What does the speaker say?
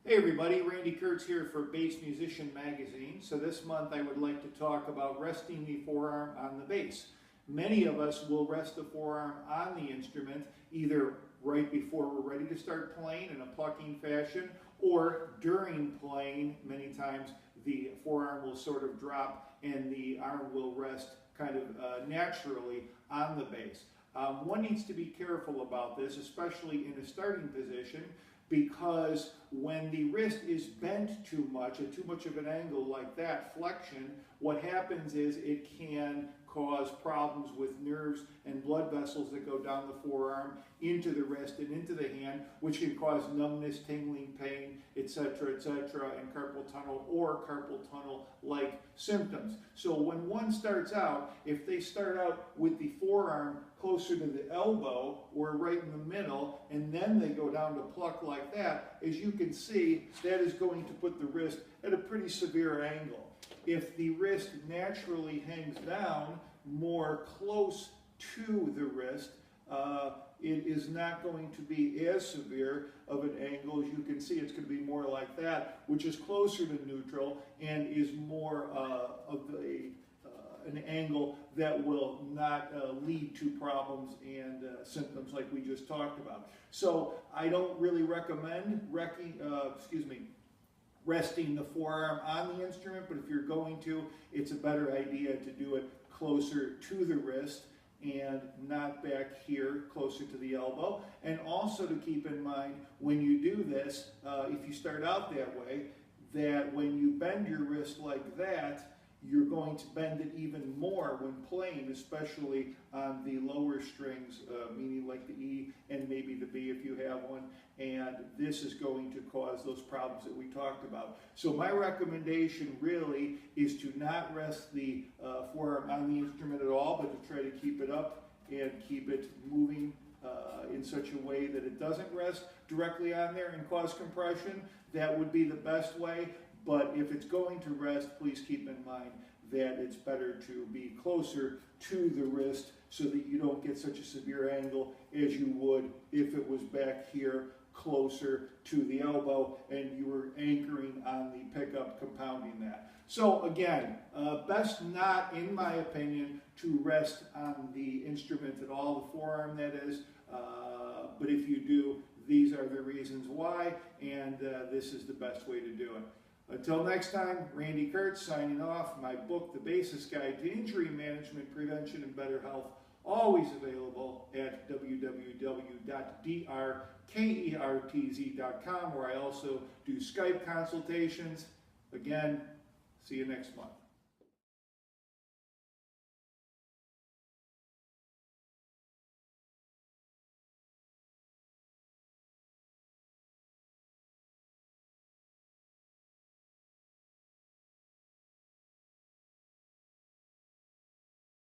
Hey everybody, Randy Kertz here for Bass Musician Magazine. So this month I would like to talk about resting the forearm on the bass. Many of us will rest the forearm on the instrument either right before we're ready to start playing in a plucking fashion, or during playing. Many times the forearm will sort of drop and the arm will rest kind of naturally on the bass. One needs to be careful about this, especially in a starting position, because when the wrist is bent too much, at too much of an angle like that, flexion, what happens is it can cause problems with nerves and blood vessels that go down the forearm into the wrist and into the hand, which can cause numbness, tingling, pain, etc., and carpal tunnel or carpal tunnel-like symptoms. So when one starts out, if they start out with the forearm closer to the elbow or right in the middle, and then they go down to pluck like that, as you can see, that is going to put the wrist at a pretty severe angle. If the wrist naturally hangs down more close to the wrist, it is not going to be as severe of an angle. As you can see, it's going to be more like that, which is closer to neutral and is more of an angle that will not lead to problems and symptoms like we just talked about. So I don't really recommend resting the forearm on the instrument, but if you're going to, it's a better idea to do it closer to the wrist and not back here closer to the elbow. And also to keep in mind, when you do this, if you start out that way, that when you bend your wrist like that, you're going to bend it even more when playing, especially on the lower strings, meaning like the E and maybe the B if you have one, and this is going to cause those problems that we talked about. So my recommendation really is to not rest the forearm on the instrument at all, but to try to keep it up and keep it moving in such a way that it doesn't rest directly on there and cause compression. That would be the best way. But if it's going to rest, please keep in mind that it's better to be closer to the wrist so that you don't get such a severe angle as you would if it was back here closer to the elbow and you were anchoring on the pickup, compounding that. So again, best not, in my opinion, to rest on the instrument at all, the forearm that is, but if you do, these are the reasons why, and this is the best way to do it. Until next time, Randy Kertz signing off. My book, The Basis Guide to Injury Management, Prevention, and Better Health, always available at www.drkertz.com, where I also do Skype consultations. Again, see you next month.